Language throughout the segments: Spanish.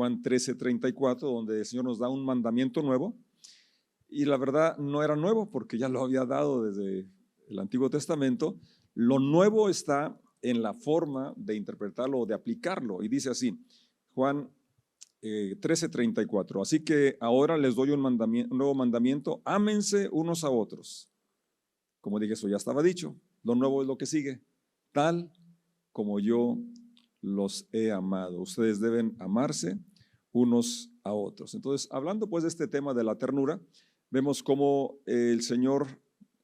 Juan 13:34, donde el Señor nos da un mandamiento nuevo. Y la verdad no era nuevo porque ya lo había dado desde el Antiguo Testamento. Lo nuevo está en la forma de interpretarlo o de aplicarlo. Y dice así, Juan 13:34, así que ahora les doy un nuevo mandamiento, ámense unos a otros. Como dije, eso ya estaba dicho. Lo nuevo es lo que sigue, tal como yo los he amado. Ustedes deben amarse unos a otros. Entonces, hablando pues de este tema de la ternura, vemos cómo el Señor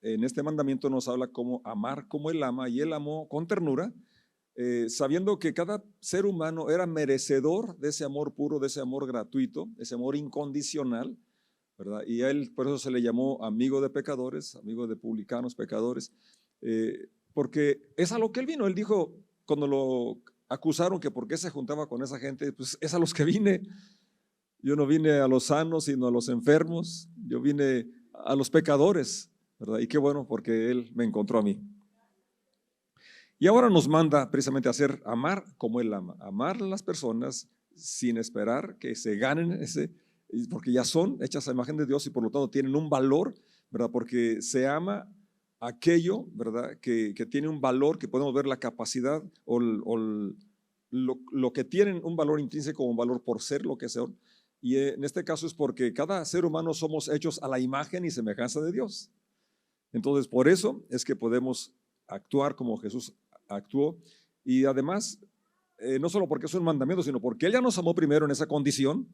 en este mandamiento nos habla cómo amar como Él ama, y Él amó con ternura, sabiendo que cada ser humano era merecedor de ese amor puro, de ese amor gratuito, ese amor incondicional, ¿verdad? Y a Él por eso se le llamó amigo de pecadores, amigo de publicanos, pecadores, porque es a lo que Él vino. Él dijo, cuando lo acusaron que por qué se juntaba con esa gente, pues es a los que vine. Yo no vine a los sanos, sino a los enfermos. Yo vine a los pecadores, ¿verdad? Y qué bueno, porque Él me encontró a mí. Y ahora nos manda precisamente a hacer amar como Él ama, amar a las personas sin esperar que se ganen ese, porque ya son hechas a imagen de Dios y por lo tanto tienen un valor, ¿verdad? Porque se ama aquello, ¿verdad? Que tiene un valor, que podemos ver la capacidad o lo que tienen un valor intrínseco, un valor por ser lo que son. Y en este caso es porque cada ser humano somos hechos a la imagen y semejanza de Dios. Entonces, por eso es que podemos actuar como Jesús actuó. Y además, no solo porque es un mandamiento, sino porque Él ya nos amó primero en esa condición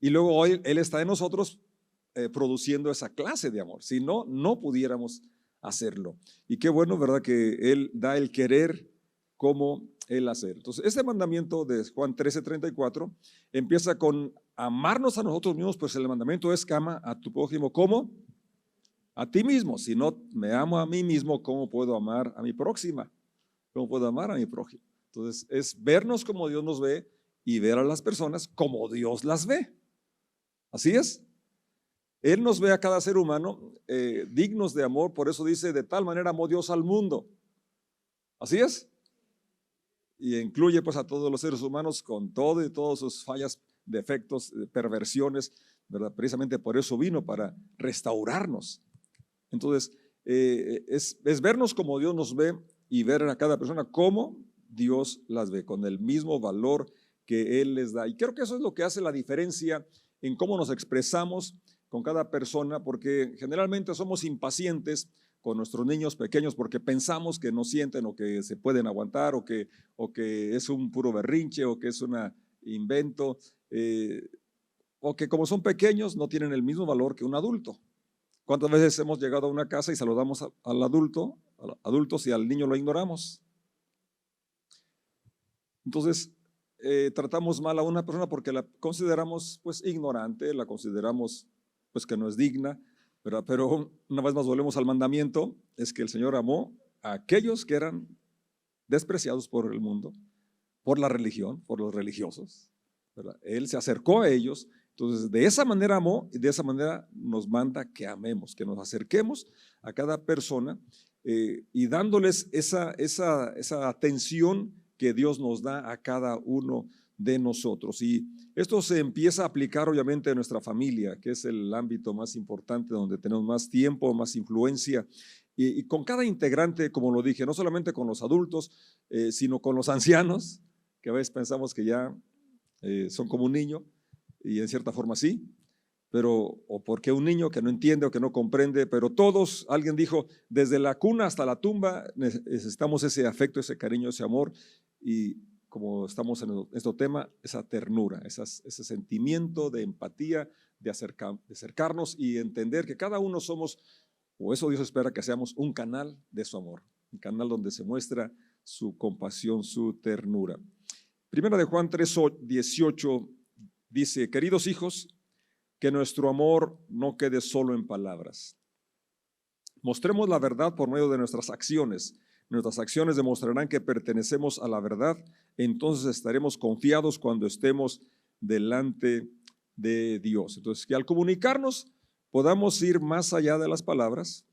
y luego hoy Él está en nosotros produciendo esa clase de amor. Si no, no pudiéramos hacerlo. Y qué bueno, ¿verdad? Que Él da el querer como Él hacer. Entonces, este mandamiento de Juan 13:34 empieza con amarnos a nosotros mismos, pues el mandamiento es que ama a tu prójimo como a ti mismo. Si no me amo a mí mismo, ¿cómo puedo amar a mi próxima? ¿Cómo puedo amar a mi prójimo? Entonces, es vernos como Dios nos ve y ver a las personas como Dios las ve. Así es. Él nos ve a cada ser humano dignos de amor, por eso dice, de tal manera amó Dios al mundo. Así es. Y incluye pues a todos los seres humanos con todo y todas sus fallas, defectos, perversiones, ¿verdad? Precisamente por eso vino, para restaurarnos. Entonces, es vernos como Dios nos ve y ver a cada persona como Dios las ve, con el mismo valor que Él les da. Y creo que eso es lo que hace la diferencia en cómo nos expresamos con cada persona, porque generalmente somos impacientes con nuestros niños pequeños porque pensamos que no sienten o que se pueden aguantar o que es un puro berrinche o que es un invento o que como son pequeños no tienen el mismo valor que un adulto. ¿Cuántas veces hemos llegado a una casa y saludamos al adulto, a los adultos, y al niño lo ignoramos? Entonces, tratamos mal a una persona porque la consideramos pues ignorante, la consideramos pues que no es digna, ¿verdad? Pero una vez más volvemos al mandamiento, es que el Señor amó a aquellos que eran despreciados por el mundo, por la religión, por los religiosos, ¿verdad? Él se acercó a ellos. Entonces, de esa manera amó y de esa manera nos manda que amemos, que nos acerquemos a cada persona y dándoles esa atención que Dios nos da a cada uno de nosotros. Y esto se empieza a aplicar obviamente en nuestra familia, que es el ámbito más importante, donde tenemos más tiempo, más influencia. Y con cada integrante, como lo dije, no solamente con los adultos, sino con los ancianos, que a veces pensamos que ya son como un niño, y en cierta forma sí, pero o porque un niño que no entiende o que no comprende, pero todos, alguien dijo, desde la cuna hasta la tumba necesitamos ese afecto, ese cariño, ese amor, y como estamos en este tema, esa ternura, ese sentimiento de empatía, de acercarnos y entender que cada uno somos, o eso Dios espera que seamos, un canal de su amor, un canal donde se muestra su compasión, su ternura. Primera de Juan 3:18 dice, queridos hijos, que nuestro amor no quede solo en palabras. Mostremos la verdad por medio de nuestras acciones. Nuestras acciones demostrarán que pertenecemos a la verdad. Entonces estaremos confiados cuando estemos delante de Dios. Entonces, que al comunicarnos podamos ir más allá de las palabras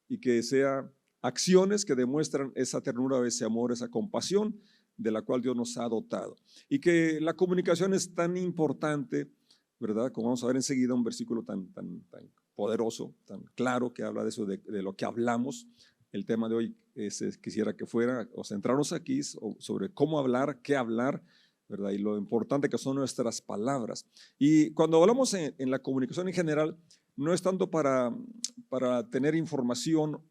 y que sea acciones que demuestran esa ternura, ese amor, esa compasión de la cual Dios nos ha dotado. Y que la comunicación es tan importante, ¿verdad? Como vamos a ver enseguida, un versículo tan poderoso, tan claro, que habla de eso, de lo que hablamos. El tema de hoy quisiera que fuera, o centrarnos aquí sobre cómo hablar, qué hablar, ¿verdad? Y lo importante que son nuestras palabras. Y cuando hablamos en la comunicación en general, no es tanto para tener información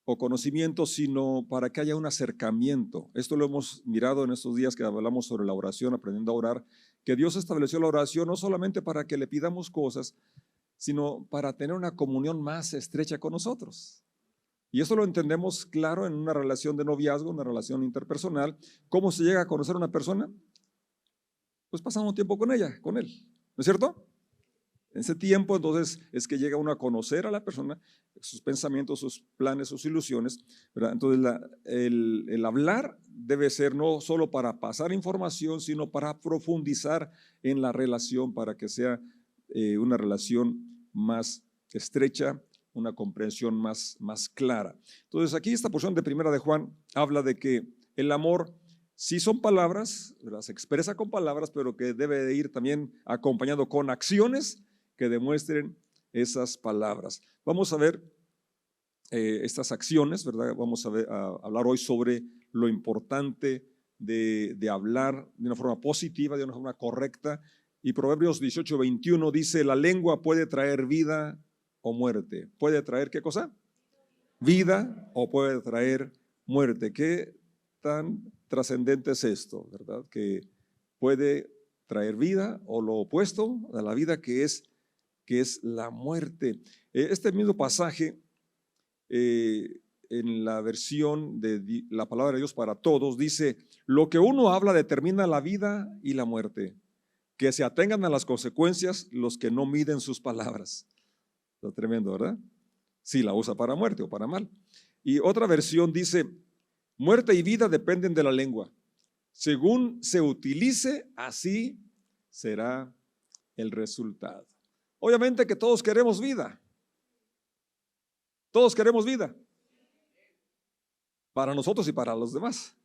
o conocimiento, sino para que haya un acercamiento. Esto lo hemos mirado en estos días que hablamos sobre la oración, aprendiendo a orar, que Dios estableció la oración no solamente para que le pidamos cosas, sino para tener una comunión más estrecha con nosotros. Y eso lo entendemos claro en una relación de noviazgo, una relación interpersonal. ¿Cómo se llega a conocer a una persona? Pues pasando tiempo con ella, con él, ¿no es cierto? En ese tiempo entonces es que llega uno a conocer a la persona, sus pensamientos, sus planes, sus ilusiones, ¿verdad? Entonces el hablar debe ser no solo para pasar información, sino para profundizar en la relación, para que sea una relación más estrecha, una comprensión más clara. Entonces aquí esta porción de Primera de Juan habla de que el amor sí son palabras, ¿verdad? Se expresa con palabras, pero que debe de ir también acompañado con acciones que demuestren esas palabras. Vamos a ver estas acciones, ¿verdad? Vamos a hablar hoy sobre lo importante de hablar de una forma positiva, de una forma correcta. Y Proverbios 18:21 dice, la lengua puede traer vida o muerte. ¿Puede traer qué cosa? Vida o puede traer muerte. ¿Qué tan trascendente es esto, verdad? Que puede traer vida o lo opuesto a la vida, que es la muerte. Este mismo pasaje en la versión de la palabra de Dios para todos dice, lo que uno habla determina la vida y la muerte, que se atengan a las consecuencias los que no miden sus palabras. Está tremendo, ¿verdad? Si la usa para muerte o para mal. Y otra versión dice, muerte y vida dependen de la lengua. Según se utilice, así será el resultado. Obviamente que todos queremos vida. Todos queremos vida. Para nosotros y para los demás.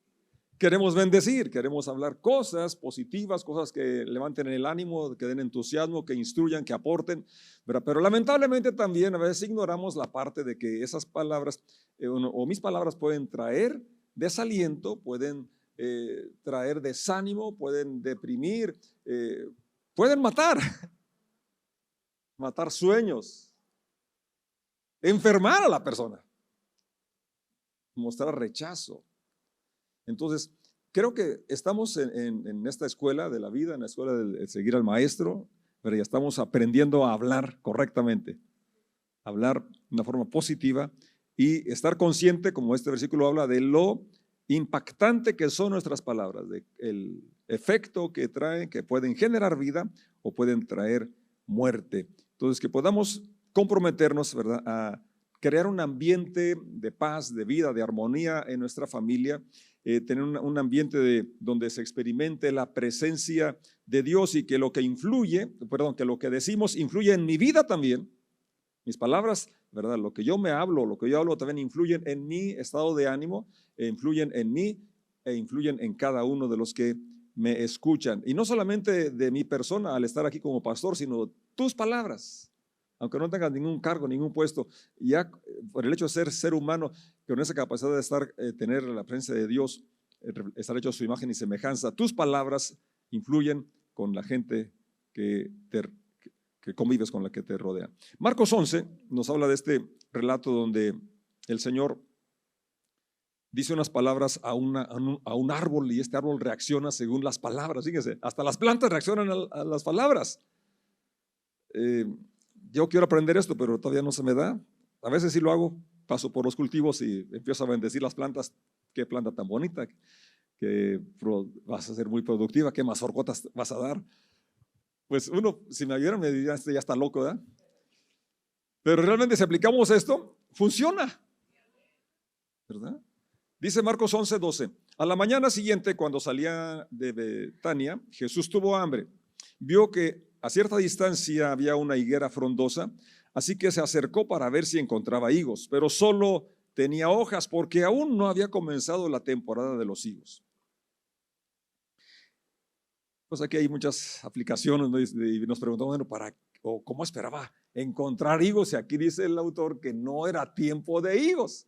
Queremos bendecir, queremos hablar cosas positivas, cosas que levanten el ánimo, que den entusiasmo, que instruyan, que aporten, ¿verdad? Pero lamentablemente también a veces ignoramos la parte de que esas palabras o mis palabras pueden traer desaliento, pueden traer desánimo, pueden deprimir, pueden matar sueños, enfermar a la persona, mostrar rechazo. Entonces, creo que estamos en esta escuela de la vida, en la escuela de seguir al maestro, pero ya estamos aprendiendo a hablar correctamente, hablar de una forma positiva y estar consciente, como este versículo habla, de lo impactante que son nuestras palabras, del efecto que traen, que pueden generar vida o pueden traer muerte. Entonces, que podamos comprometernos, ¿verdad?, a crear un ambiente de paz, de vida, de armonía en nuestra familia, tener un ambiente donde se experimente la presencia de Dios y que lo que que lo que decimos influye en mi vida también. Mis palabras, ¿verdad? Lo que yo hablo también influyen en mi estado de ánimo, influyen en mí e influyen en cada uno de los que me escuchan. Y no solamente de mi persona al estar aquí como pastor, sino tus palabras. Aunque no tengas ningún cargo, ningún puesto, ya por el hecho de ser humano, con esa capacidad de tener la presencia de Dios, estar hecho a su imagen y semejanza, tus palabras influyen con la gente que convives, con la que te rodea. Marcos 11 nos habla de este relato donde el Señor dice unas palabras a un árbol y este árbol reacciona según las palabras. Fíjense, hasta las plantas reaccionan a las palabras. Yo quiero aprender esto, pero todavía no se me da. A veces sí lo hago, paso por los cultivos y empiezo a bendecir las plantas. Qué planta tan bonita, que vas a ser muy productiva, qué mazorcotas vas a dar. Pues uno, si me vieran, me dirían, este ya está loco, ¿verdad? Pero realmente si aplicamos esto, funciona, ¿verdad? Dice Marcos 11:12, a la mañana siguiente, cuando salía de Betania, Jesús tuvo hambre. Vio que a cierta distancia había una higuera frondosa, así que se acercó para ver si encontraba higos, pero solo tenía hojas porque aún no había comenzado la temporada de los higos. Pues aquí hay muchas aplicaciones, ¿no? Y nos preguntamos, bueno, o ¿cómo esperaba encontrar higos? Y aquí dice el autor que no era tiempo de higos.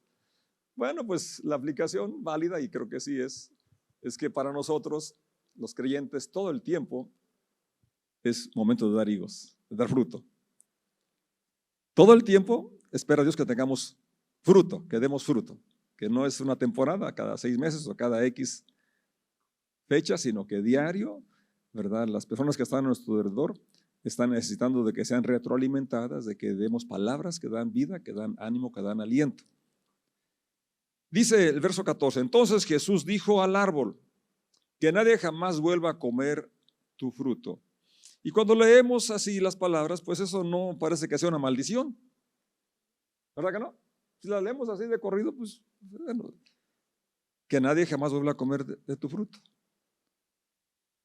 Bueno, pues la aplicación válida, y creo que sí es que para nosotros, los creyentes, todo el tiempo es momento de dar higos, de dar fruto. Todo el tiempo espera Dios que tengamos fruto, que demos fruto, que no es una temporada, cada 6 meses o cada X fecha, sino que diario, ¿verdad? Las personas que están a nuestro alrededor están necesitando de que sean retroalimentadas, de que demos palabras que dan vida, que dan ánimo, que dan aliento. Dice el verso 14, entonces Jesús dijo al árbol, que nadie jamás vuelva a comer tu fruto. Y cuando leemos así las palabras, pues eso no parece que sea una maldición, ¿verdad que no? Si la leemos así de corrido, pues bueno, que nadie jamás vuelva a comer de tu fruto.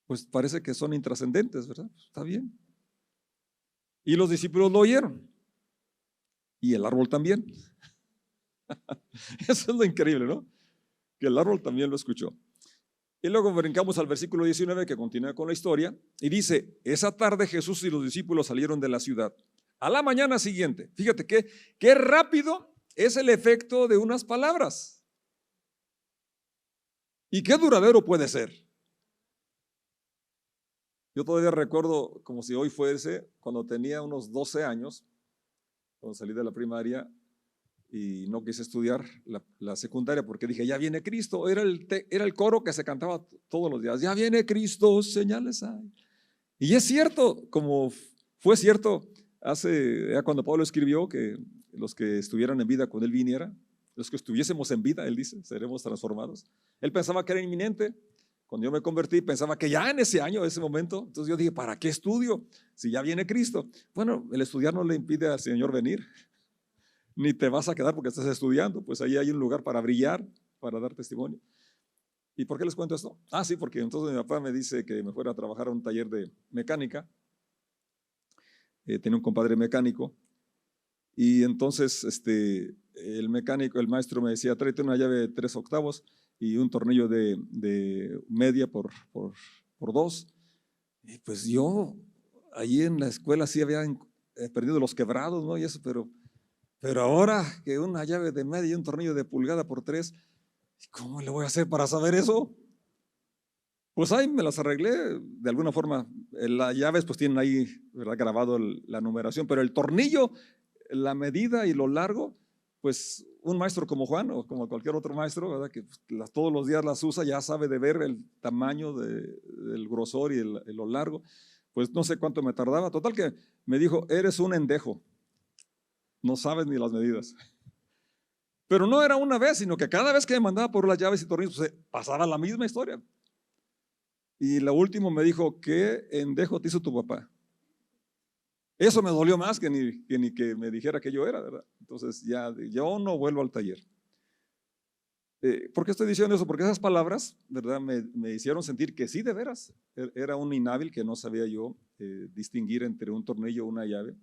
Pues parece que son intrascendentes, ¿verdad? Está bien. Y los discípulos lo oyeron. Y el árbol también. Eso es lo increíble, ¿no? Que el árbol también lo escuchó. Y luego brincamos al versículo 19 que continúa con la historia y dice, esa tarde Jesús y los discípulos salieron de la ciudad. A la mañana siguiente, fíjate qué rápido es el efecto de unas palabras. Y qué duradero puede ser. Yo todavía recuerdo como si hoy fuese, cuando tenía unos 12 años, cuando salí de la primaria y no quise estudiar la secundaria porque dije, ya viene Cristo. Era el coro que se cantaba todos los días, ya viene Cristo, señales hay. Y es cierto, como fue cierto ya cuando Pablo escribió que los que estuvieran en vida cuando Él viniera, los que estuviésemos en vida, Él dice, seremos transformados. Él pensaba que era inminente. Cuando yo me convertí, pensaba que ya en ese año, ese momento, entonces yo dije, ¿para qué estudio si ya viene Cristo? Bueno, el estudiar no le impide al Señor venir, ni te vas a quedar porque estás estudiando, pues ahí hay un lugar para brillar, para dar testimonio. ¿Y por qué les cuento esto? Ah, sí, porque entonces mi papá me dice que me fuera a trabajar a un taller de mecánica. Tenía un compadre mecánico y entonces el mecánico, el maestro me decía, tráete una llave de 3/8 y un tornillo de media por 2. Y pues yo ahí en la escuela sí había perdido los quebrados, ¿no? Y eso, pero ahora que una llave de media y un tornillo de pulgada por 3, ¿cómo le voy a hacer para saber eso? Pues ahí me las arreglé de alguna forma. Las llaves pues tienen ahí, ¿verdad?, grabado la numeración, pero el tornillo, la medida y lo largo, pues un maestro como Juan o como cualquier otro maestro, ¿verdad?, que todos los días las usa, ya sabe de ver el tamaño del grosor y lo largo. Pues no sé cuánto me tardaba. Total que me dijo, eres un endejo, no sabes ni las medidas. Pero no era una vez, sino que cada vez que me mandaba por las llaves y tornillos, pues, pasaba la misma historia. Y lo último me dijo, ¿qué endejo te hizo tu papá? Eso me dolió más que ni que me dijera que yo era, ¿verdad? Entonces ya yo no vuelvo al taller. ¿Por qué estoy diciendo eso? Porque esas palabras, ¿verdad?, me hicieron sentir que sí, de veras, era un inhábil que no sabía yo distinguir entre un tornillo o una llave.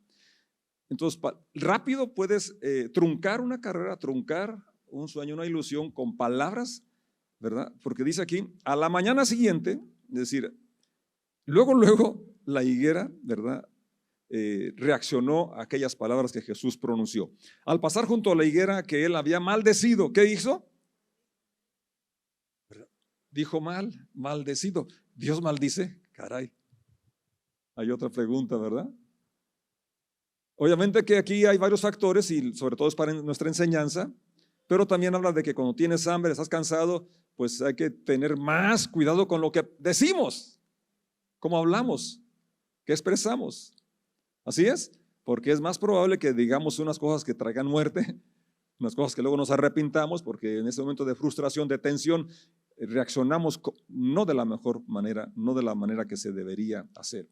Entonces, rápido puedes truncar una carrera, truncar un sueño, una ilusión con palabras, ¿verdad? Porque dice aquí, a la mañana siguiente, es decir, luego la higuera, ¿verdad?, reaccionó a aquellas palabras que Jesús pronunció. Al pasar junto a la higuera que él había maldecido, ¿qué hizo? Dijo maldecido. ¿Dios maldice? Caray. Hay otra pregunta, ¿verdad? Obviamente que aquí hay varios factores y sobre todo es para nuestra enseñanza, pero también habla de que cuando tienes hambre, estás cansado, pues hay que tener más cuidado con lo que decimos, cómo hablamos, qué expresamos. Así es, porque es más probable que digamos unas cosas que traigan muerte, unas cosas que luego nos arrepintamos, porque en ese momento de frustración, de tensión, reaccionamos no de la mejor manera, no de la manera que se debería hacer.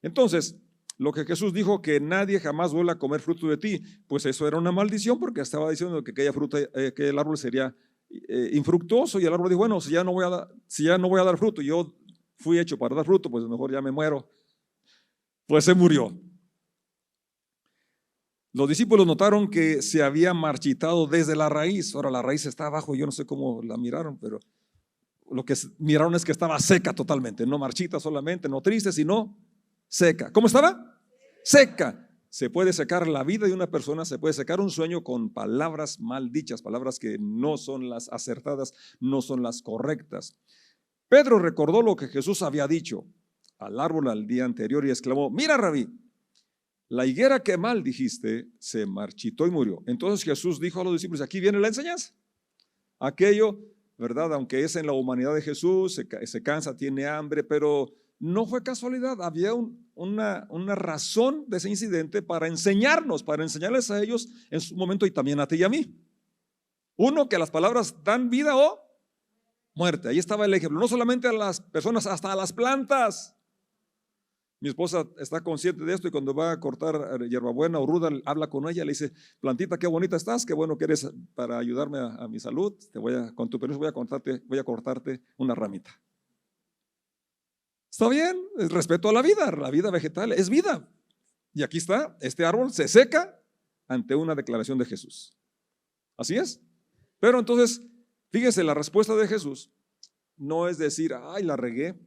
Entonces, lo que Jesús dijo, que nadie jamás vuelva a comer fruto de ti, pues eso era una maldición, porque estaba diciendo que aquella fruta, que el árbol sería infructuoso, y el árbol dijo, bueno, si ya no voy a dar fruto, yo fui hecho para dar fruto, pues mejor ya me muero. Pues se murió. Los discípulos notaron que se había marchitado desde la raíz. Ahora la raíz está abajo, yo no sé cómo la miraron, pero lo que miraron es que estaba seca totalmente, no marchita solamente, no triste, sino seca. ¿Cómo estaba? Seca. Se puede secar la vida de una persona, se puede secar un sueño con palabras mal dichas, palabras que no son las acertadas, no son las correctas. Pedro recordó lo que Jesús había dicho al árbol al día anterior y exclamó: mira, Rabí, la higuera que mal dijiste se marchitó y murió. Entonces Jesús dijo a los discípulos: aquí viene la enseñanza. Aquello, ¿verdad? Aunque es en la humanidad de Jesús, se cansa, tiene hambre, pero no fue casualidad. Había una razón de ese incidente para enseñarnos, para enseñarles a ellos en su momento y también a ti y a mí. Uno, que las palabras dan vida o muerte. Ahí estaba el ejemplo. No solamente a las personas, hasta a las plantas. Mi esposa está consciente de esto y cuando va a cortar hierbabuena o ruda, habla con ella, le dice: plantita, qué bonita estás, qué bueno que eres para ayudarme a mi salud. Con tu permiso voy a cortarte una ramita. Está bien, es respeto a la vida vegetal es vida. Y aquí está, este árbol se seca ante una declaración de Jesús. Así es. Pero entonces, fíjese, la respuesta de Jesús no es decir: ay, la regué,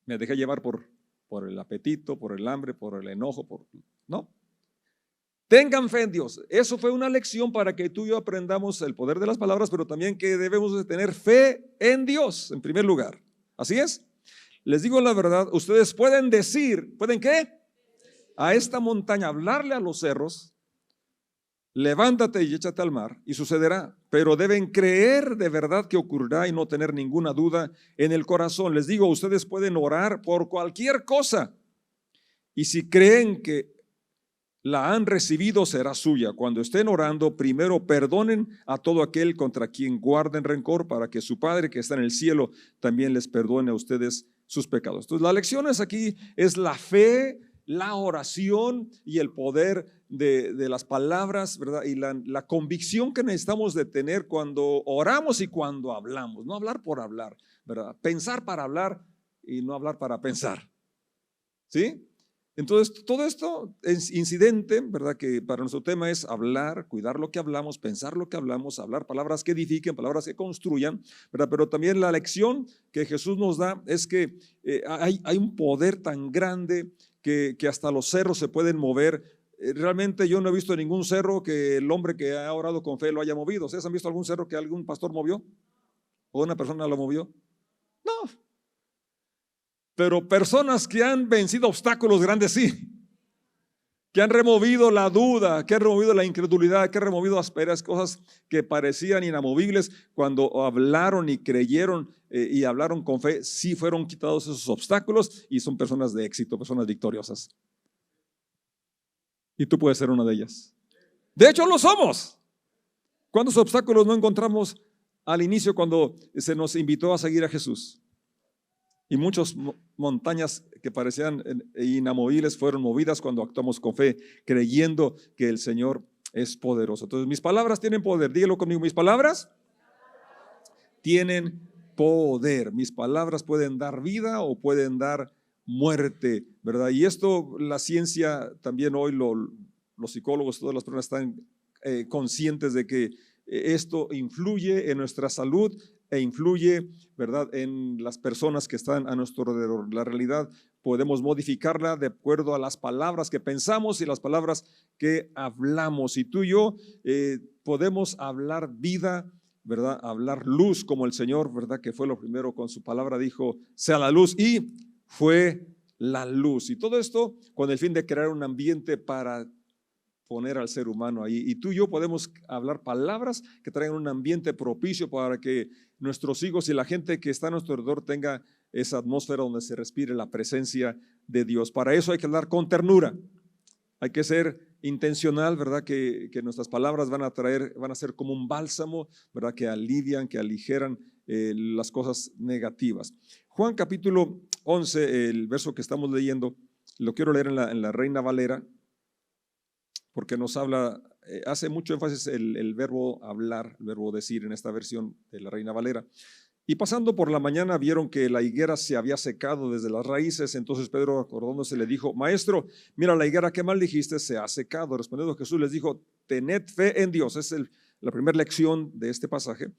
me dejé llevar por el apetito, por el hambre, por el enojo, no. Tengan fe en Dios. Eso fue una lección para que tú y yo aprendamos el poder de las palabras, pero también que debemos de tener fe en Dios en primer lugar. Así es. Les digo la verdad, ustedes pueden decir, ¿pueden qué? A esta montaña, hablarle a los cerros: levántate y échate al mar, y sucederá. Pero deben creer de verdad que ocurrirá y no tener ninguna duda en el corazón. Les digo, ustedes pueden orar por cualquier cosa, y si creen que la han recibido, será suya. Cuando estén orando, primero perdonen a todo aquel contra quien guarden rencor, para que su Padre que está en el cielo también les perdone a ustedes sus pecados. Entonces, la lección aquí es la fe, la oración y el poder de las palabras, ¿verdad? Y la convicción que necesitamos de tener cuando oramos y cuando hablamos. No hablar por hablar, ¿verdad? Pensar para hablar y no hablar para pensar. ¿Sí? Entonces, todo esto es incidente, ¿verdad? Que para nuestro tema es hablar, cuidar lo que hablamos, pensar lo que hablamos, hablar palabras que edifiquen, palabras que construyan, ¿verdad? Pero también la lección que Jesús nos da es que hay un poder tan grande que hasta los cerros se pueden mover. Realmente yo no he visto ningún cerro que el hombre que ha orado con fe lo haya movido. ¿Ustedes han visto algún cerro que algún pastor movió? ¿O una persona lo movió? No. Pero personas que han vencido obstáculos grandes, sí. Que han removido la duda, que han removido la incredulidad, que han removido asperezas, cosas que parecían inamovibles, cuando hablaron y creyeron y hablaron con fe, sí fueron quitados esos obstáculos y son personas de éxito, personas victoriosas. Y tú puedes ser una de ellas. De hecho, lo somos. ¿Cuántos obstáculos no encontramos al inicio cuando se nos invitó a seguir a Jesús? Y muchas montañas que parecían inamovibles fueron movidas cuando actuamos con fe, creyendo que el Señor es poderoso. Entonces, mis palabras tienen poder. Dígalo conmigo: mis palabras tienen poder. Mis palabras pueden dar vida o pueden dar muerte, ¿verdad? Y esto, la ciencia también hoy, los psicólogos, todas las personas están conscientes de que esto influye en nuestra salud e influye, ¿verdad?, en las personas que están a nuestro alrededor. La realidad podemos modificarla de acuerdo a las palabras que pensamos y las palabras que hablamos. Y tú y yo podemos hablar vida, ¿verdad?, hablar luz como el Señor, ¿verdad?, que fue lo primero con su palabra, dijo: sea la luz, y fue la luz. Y todo esto con el fin de crear un ambiente para poner al ser humano ahí. Y tú y yo podemos hablar palabras que traigan un ambiente propicio para que nuestros hijos y la gente que está a nuestro alrededor tenga esa atmósfera donde se respire la presencia de Dios. Para eso hay que hablar con ternura. Hay que ser intencional, ¿verdad? Que nuestras palabras van a ser como un bálsamo, ¿verdad? Que alivian, que aligeran las cosas negativas. Juan capítulo 11, el verso que estamos leyendo, lo quiero leer en la Reina Valera, porque nos habla, hace mucho énfasis el verbo hablar, el verbo decir en esta versión de la Reina Valera. Y pasando por la mañana vieron que la higuera se había secado desde las raíces. Entonces Pedro, acordándose, le dijo: Maestro, mira, la higuera que mal dijiste se ha secado. Respondiendo Jesús les dijo: tened fe en Dios. Es la primera lección de este pasaje.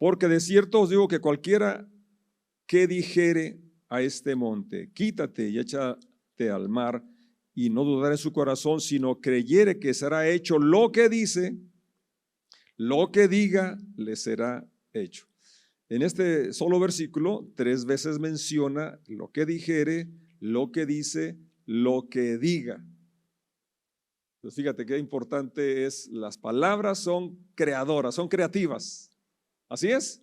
Porque de cierto os digo que cualquiera que dijere a este monte, quítate y échate al mar, y no dudar en su corazón, sino creyere que será hecho lo que dice, lo que diga le será hecho. En este solo versículo 3 veces menciona lo que dijere, lo que dice, lo que diga. Entonces fíjate qué importante es, las palabras son creadoras, son creativas. ¿Así es?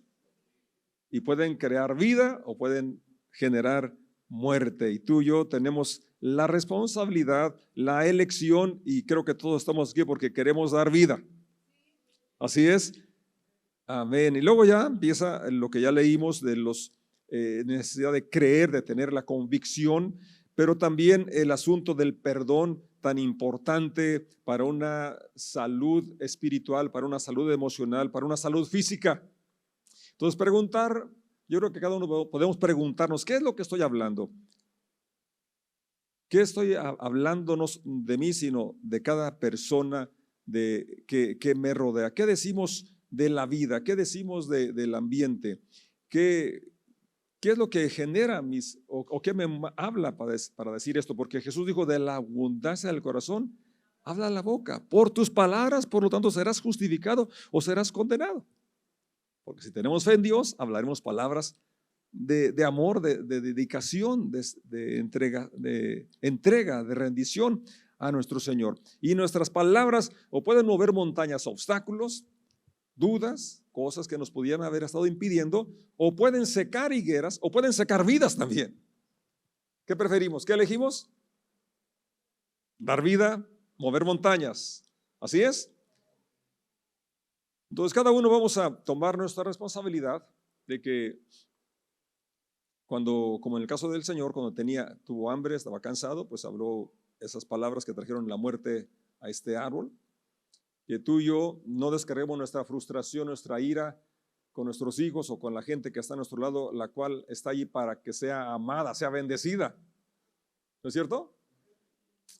Y pueden crear vida o pueden generar muerte. Y tú y yo tenemos la responsabilidad, la elección, y creo que todos estamos aquí porque queremos dar vida. Así es. Amén. Y luego ya empieza lo que ya leímos de los necesidad de creer, de tener la convicción, pero también el asunto del perdón, tan importante para una salud espiritual, para una salud emocional, para una salud física. Entonces yo creo que cada uno podemos preguntarnos, ¿qué es lo que estoy hablando? ¿Qué estoy hablándonos de mí, sino de cada persona que me rodea? ¿Qué decimos de la vida? ¿Qué decimos del ambiente? ¿Qué es lo que genera o qué me habla para decir esto? Porque Jesús dijo, de la abundancia del corazón habla la boca. Por tus palabras, por lo tanto, serás justificado o serás condenado. Porque si tenemos fe en Dios, hablaremos palabras de amor, de dedicación, de entrega, de rendición a nuestro Señor. Y nuestras palabras o pueden mover montañas, obstáculos, dudas, cosas que nos pudieran haber estado impidiendo, o pueden secar higueras, o pueden secar vidas también. ¿Qué preferimos? ¿Qué elegimos? Dar vida, mover montañas. ¿Así es? Entonces cada uno vamos a tomar nuestra responsabilidad de que como en el caso del Señor, cuando tuvo hambre, estaba cansado, pues habló esas palabras que trajeron la muerte a este árbol. Que tú y yo no descarguemos nuestra frustración, nuestra ira con nuestros hijos o con la gente que está a nuestro lado, la cual está allí para que sea amada, sea bendecida. ¿No es cierto?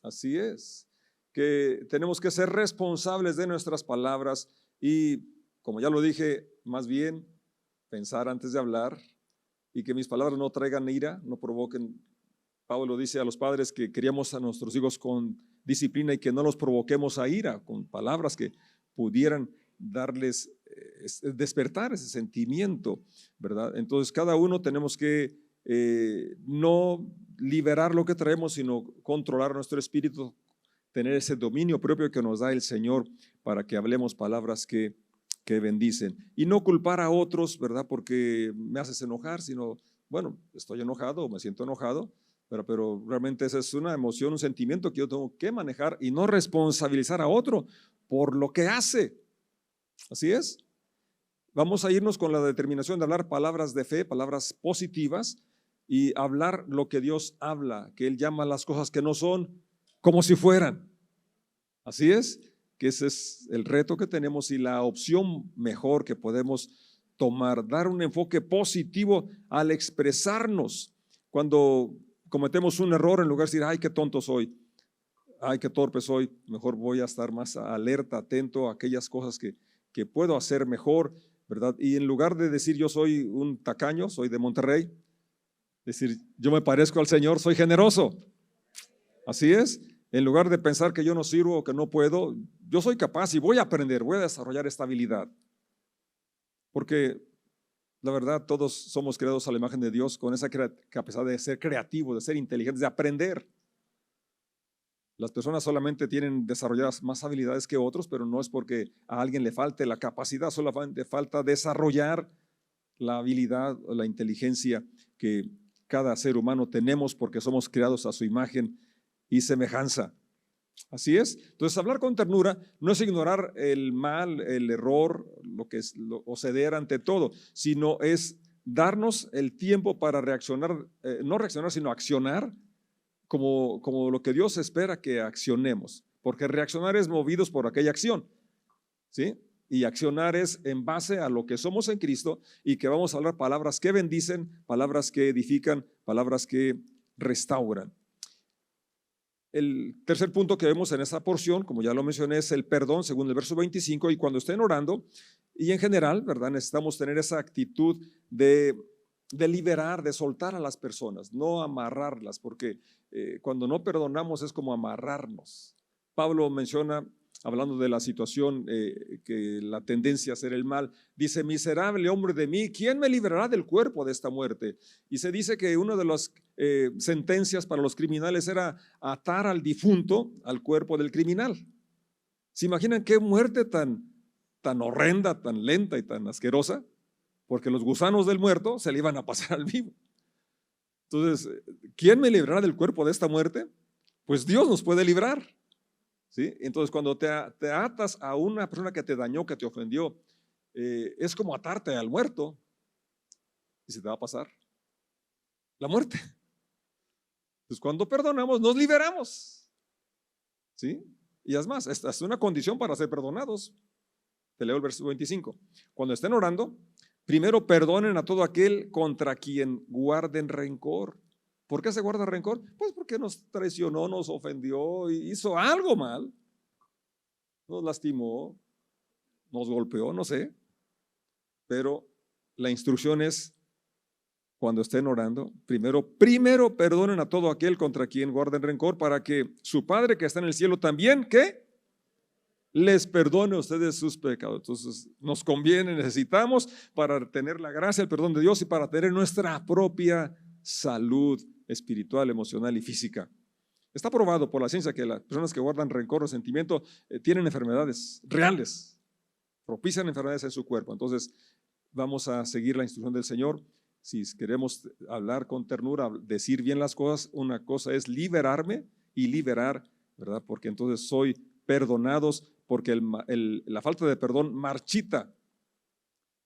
Así es. Que tenemos que ser responsables de nuestras palabras y, como ya lo dije, más bien pensar antes de hablar y que mis palabras no traigan ira, no provoquen. Pablo dice a los padres que criamos a nuestros hijos con disciplina y que no los provoquemos a ira con palabras que pudieran darles, despertar ese sentimiento, ¿verdad? Entonces cada uno tenemos que no liberar lo que traemos, sino controlar nuestro espíritu, tener ese dominio propio que nos da el Señor para que hablemos palabras que bendicen y no culpar a otros, ¿verdad? Porque me haces enojar, sino, bueno, estoy enojado o me siento enojado, pero realmente esa es una emoción, un sentimiento que yo tengo que manejar y no responsabilizar a otro por lo que hace. Así es. Vamos a irnos con la determinación de hablar palabras de fe, palabras positivas y hablar lo que Dios habla, que Él llama las cosas que no son como si fueran. Así es, que ese es el reto que tenemos y la opción mejor que podemos tomar, dar un enfoque positivo al expresarnos. Cuando cometemos un error, en lugar de decir, ay, qué tonto soy, ay, qué torpe soy, mejor voy a estar más alerta, atento a aquellas cosas que puedo hacer mejor, ¿verdad? Y en lugar de decir yo soy un tacaño, soy de Monterrey, decir yo me parezco al Señor, soy generoso. Así es. En lugar de pensar que yo no sirvo o que no puedo, yo soy capaz y voy a aprender, voy a desarrollar esta habilidad. Porque la verdad, todos somos creados a la imagen de Dios con esa capacidad de ser creativos, de ser inteligentes, de aprender. Las personas solamente tienen desarrolladas más habilidades que otros, pero no es porque a alguien le falte la capacidad, solamente falta desarrollar la habilidad o la inteligencia que cada ser humano tenemos porque somos creados a su imagen y semejanza. Así es. Entonces, hablar con ternura no es ignorar el mal, el error, o ceder ante todo, sino es darnos el tiempo para reaccionar, no reaccionar, sino accionar como lo que Dios espera que accionemos, porque reaccionar es movidos por aquella acción, ¿sí? Y accionar es en base a lo que somos en Cristo y que vamos a hablar palabras que bendicen, palabras que edifican, palabras que restauran. El tercer punto que vemos en esta porción, como ya lo mencioné, es el perdón, según el verso 25, y cuando estén orando, y en general, ¿verdad? Necesitamos tener esa actitud de liberar, de soltar a las personas, no amarrarlas, porque cuando no perdonamos es como amarrarnos. Pablo menciona, hablando de la situación, que la tendencia a hacer el mal, dice: miserable hombre de mí, ¿quién me librará del cuerpo de esta muerte? Y se dice que una de las sentencias para los criminales era atar al difunto al cuerpo del criminal. ¿Se imaginan qué muerte tan horrenda, tan lenta y tan asquerosa? Porque los gusanos del muerto se le iban a pasar al vivo. Entonces, ¿quién me librará del cuerpo de esta muerte? Pues Dios nos puede librar, ¿sí? Entonces, cuando te atas a una persona que te dañó, que te ofendió, es como atarte al muerto, y se te va a pasar la muerte. Entonces, cuando perdonamos, nos liberamos, ¿sí? Y es más, esta es una condición para ser perdonados. Te leo el verso 25. Cuando estén orando, primero perdonen a todo aquel contra quien guarden rencor. ¿Por qué se guarda rencor? Pues porque nos traicionó, nos ofendió, hizo algo mal, nos lastimó, nos golpeó, no sé. Pero la instrucción es, cuando estén orando, primero perdonen a todo aquel contra quien guarden rencor, para que su Padre que está en el cielo también, ¿qué? Les perdone a ustedes sus pecados. Entonces nos conviene, necesitamos, para tener la gracia, el perdón de Dios y para tener nuestra propia salud espiritual, emocional y física. Está probado por la ciencia que las personas que guardan rencor o resentimiento tienen enfermedades reales, propician enfermedades en su cuerpo. Entonces vamos a seguir la instrucción del Señor. Si queremos hablar con ternura, decir bien las cosas, una cosa es liberarme y liberar, ¿verdad? Porque entonces soy perdonados, porque la falta de perdón marchita,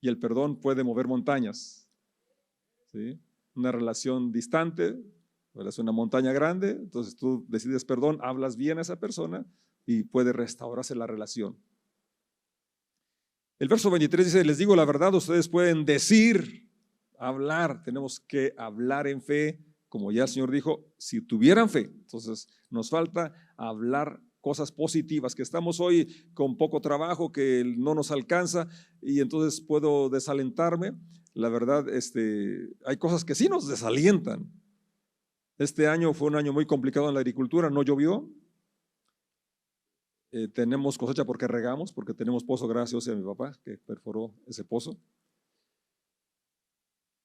y el perdón puede mover montañas, ¿sí? Una relación distante, es una montaña grande, entonces tú decides perdón, hablas bien a esa persona y puede restaurarse la relación. El verso 23 dice: les digo la verdad, ustedes pueden decir, hablar, tenemos que hablar en fe, como ya el Señor dijo, si tuvieran fe. Entonces nos falta hablar cosas positivas, que estamos hoy con poco trabajo, que no nos alcanza y entonces puedo desalentarme. La verdad, hay cosas que sí nos desalientan. Este año fue un año muy complicado en la agricultura, no llovió. Tenemos cosecha porque regamos, porque tenemos pozo, gracias a mi papá que perforó ese pozo.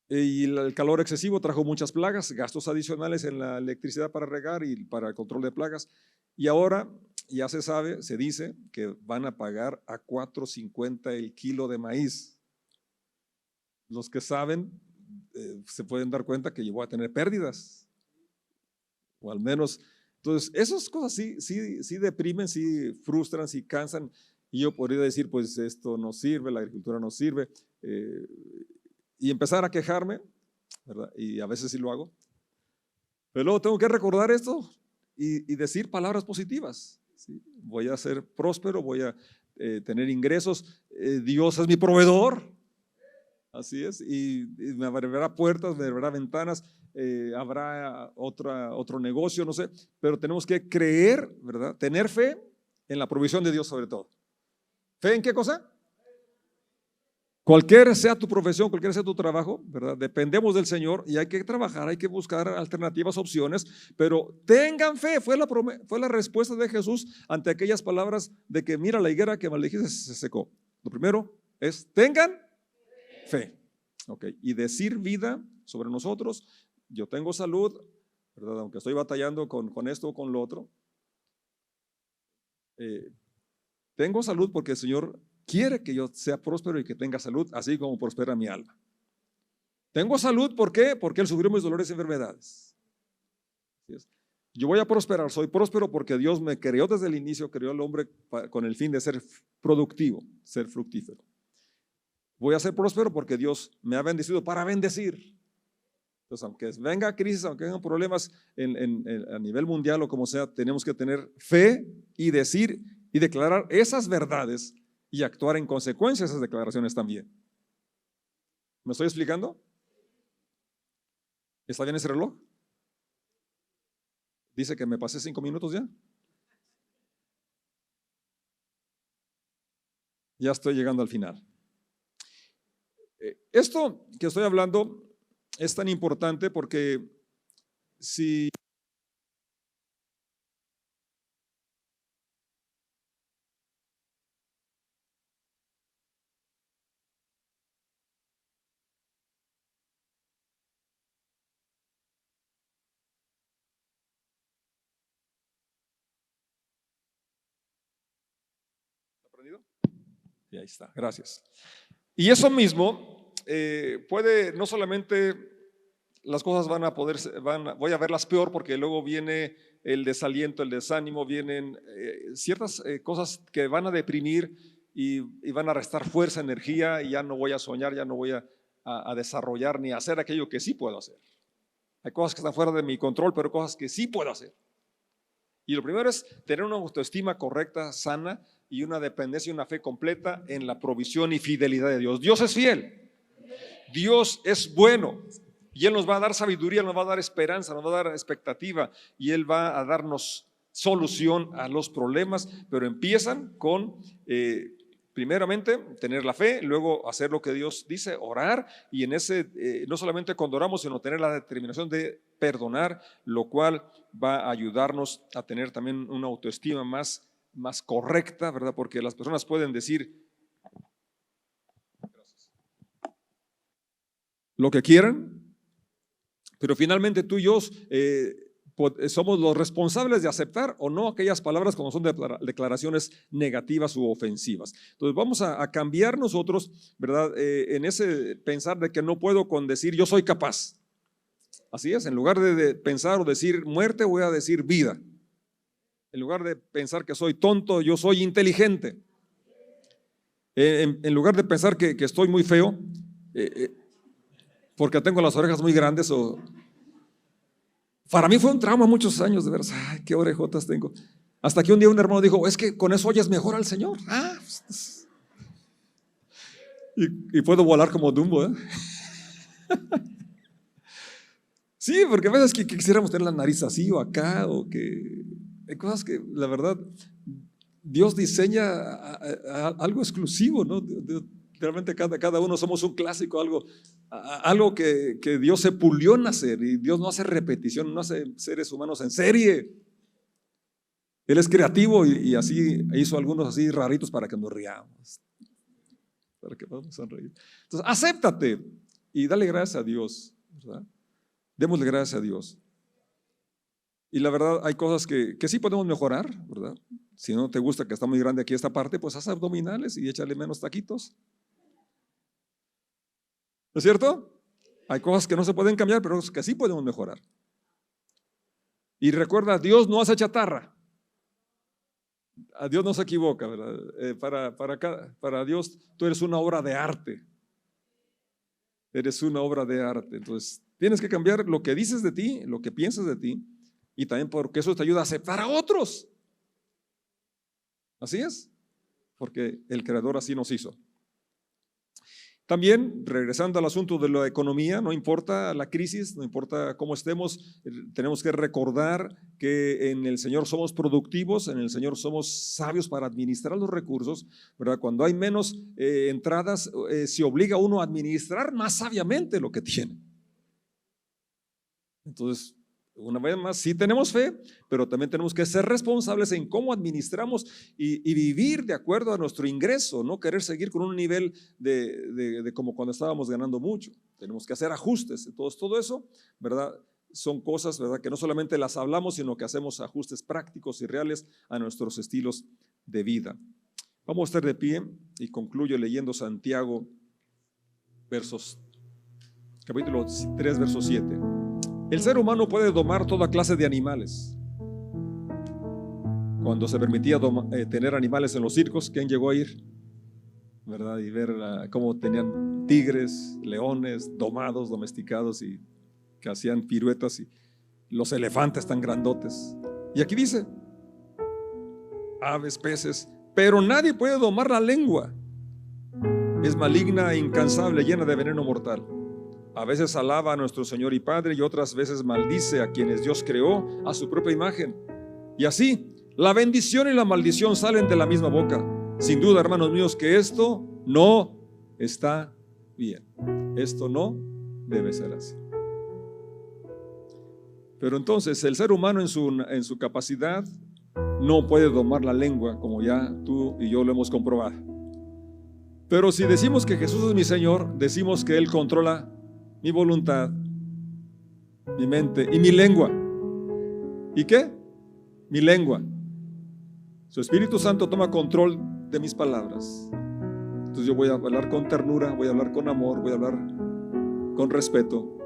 Y el calor excesivo trajo muchas plagas, gastos adicionales en la electricidad para regar y para el control de plagas. Y ahora ya se sabe, se dice que van a pagar a $4.50 el kilo de maíz. Los que saben se pueden dar cuenta que llegó a tener pérdidas, o al menos. Entonces, esas cosas sí deprimen, sí frustran, sí cansan. Y yo podría decir, pues esto no sirve, la agricultura no sirve. Y empezar a quejarme, ¿verdad? Y a veces sí lo hago. Pero luego tengo que recordar esto y decir palabras positivas, ¿sí? Voy a ser próspero, voy a tener ingresos, Dios es mi proveedor, así es, y me abrirá puertas, me abrirá ventanas, habrá otro negocio, no sé, pero tenemos que creer, ¿verdad? Tener fe en la provisión de Dios sobre todo. ¿Fe en qué cosa? Cualquiera sea tu profesión, cualquiera sea tu trabajo, ¿verdad? Dependemos del Señor y hay que trabajar, hay que buscar alternativas, opciones, pero tengan fe. Fue la respuesta de Jesús ante aquellas palabras de que mira la higuera que maldijiste se secó. Lo primero es tengan fe. Okay. Y decir vida sobre nosotros. Yo tengo salud, ¿verdad? Aunque estoy batallando con esto o con lo otro. Tengo salud porque el Señor quiere que yo sea próspero y que tenga salud, así como prospera mi alma. Tengo salud, ¿por qué? Porque Él sufrió mis dolores y enfermedades. Yo voy a prosperar, soy próspero porque Dios me creó desde el inicio, creó al hombre con el fin de ser productivo, ser fructífero. Voy a ser próspero porque Dios me ha bendecido para bendecir. Entonces, aunque venga crisis, aunque vengan problemas a nivel mundial o como sea, tenemos que tener fe y decir y declarar esas verdades y actuar en consecuencia de esas declaraciones también. ¿Me estoy explicando? ¿Está bien ese reloj? Dice que me pasé 5 minutos ya. Ya estoy llegando al final. Esto que estoy hablando es tan importante porque si ¿aprendido? Y ahí está, gracias. Y eso mismo puede, no solamente las cosas van a poder, voy a verlas peor porque luego viene el desaliento, el desánimo, vienen ciertas cosas que van a deprimir y van a restar fuerza, energía, y ya no voy a soñar, ya no voy a desarrollar ni a hacer aquello que sí puedo hacer. Hay cosas que están fuera de mi control, pero cosas que sí puedo hacer. Y lo primero es tener una autoestima correcta, sana, y una dependencia y una fe completa en la provisión y fidelidad de Dios. Dios es fiel, Dios es bueno, y Él nos va a dar sabiduría, nos va a dar esperanza, nos va a dar expectativa, y Él va a darnos solución a los problemas, pero empiezan con primeramente tener la fe, luego hacer lo que Dios dice, orar, y en ese no solamente cuando oramos, sino tener la determinación de perdonar, lo cual va a ayudarnos a tener también una autoestima más correcta, ¿verdad? Porque las personas pueden decir lo que quieran, pero finalmente tú y yo somos los responsables de aceptar o no aquellas palabras cuando son declaraciones negativas u ofensivas. Entonces vamos a cambiar nosotros, ¿verdad? En ese pensar de que no puedo con decir yo soy capaz. Así es, en lugar de pensar o decir muerte, voy a decir vida. En lugar de pensar que soy tonto, yo soy inteligente. En lugar de pensar que estoy muy feo, porque tengo las orejas muy grandes, para mí fue un trauma muchos años de ver, ay, qué orejotas tengo. Hasta que un día un hermano dijo, es que con eso oyes mejor al Señor. Y puedo volar como Dumbo, ¿eh? Sí, porque a veces que quisiéramos tener la nariz así o acá, o que hay cosas que la verdad Dios diseña algo exclusivo, ¿no? Realmente cada uno somos un clásico, algo que Dios se pulió en hacer, y Dios no hace repetición, no hace seres humanos en serie. Él es creativo y así hizo algunos así raritos para que nos riamos, para que podamos sonreír. Entonces, acéptate y dale gracias a Dios, ¿verdad? Démosle gracias a Dios. Y la verdad, hay cosas que sí podemos mejorar, ¿verdad? Si no te gusta que está muy grande aquí esta parte, pues haz abdominales y échale menos taquitos. ¿No es cierto? Hay cosas que no se pueden cambiar, pero que sí podemos mejorar. Y recuerda, Dios no hace chatarra. A Dios no se equivoca, ¿verdad? Para Dios tú eres una obra de arte. Eres una obra de arte. Entonces tienes que cambiar lo que dices de ti, lo que piensas de ti, y también porque eso te ayuda a aceptar a otros. Así es, porque el Creador así nos hizo. También, regresando al asunto de la economía, no importa la crisis, no importa cómo estemos, tenemos que recordar que en el Señor somos productivos, en el Señor somos sabios para administrar los recursos, ¿verdad? Cuando hay menos entradas, se obliga a uno a administrar más sabiamente lo que tiene. Entonces, una vez más, sí tenemos fe, pero también tenemos que ser responsables en cómo administramos y vivir de acuerdo a nuestro ingreso, no querer seguir con un nivel de como cuando estábamos ganando mucho. Tenemos que hacer ajustes. Entonces, todo eso, ¿verdad? Son cosas, ¿verdad?, que no solamente las hablamos, sino que hacemos ajustes prácticos y reales a nuestros estilos de vida. Vamos a estar de pie y concluyo leyendo Santiago, capítulo 3, verso 7. El ser humano puede domar toda clase de animales. Cuando se permitía tener animales en los circos, ¿quién llegó a ir? ¿Verdad? Y ver cómo tenían tigres, leones, domados, domesticados, y que hacían piruetas, y los elefantes tan grandotes. Y aquí dice, aves, peces, pero nadie puede domar la lengua. Es maligna e incansable, llena de veneno mortal. A veces alaba a nuestro Señor y Padre y otras veces maldice a quienes Dios creó a su propia imagen. Y así, la bendición y la maldición salen de la misma boca. Sin duda, hermanos míos, que esto no está bien. Esto no debe ser así. Pero entonces el ser humano en su capacidad no puede domar la lengua, como ya tú y yo lo hemos comprobado. Pero si decimos que Jesús es mi Señor, decimos que Él controla mi voluntad, mi mente y mi lengua. ¿Y qué? Mi lengua. Su Espíritu Santo toma control de mis palabras. Entonces yo voy a hablar con ternura, voy a hablar con amor, voy a hablar con respeto,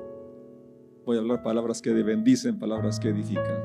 voy a hablar palabras que bendicen, palabras que edifican.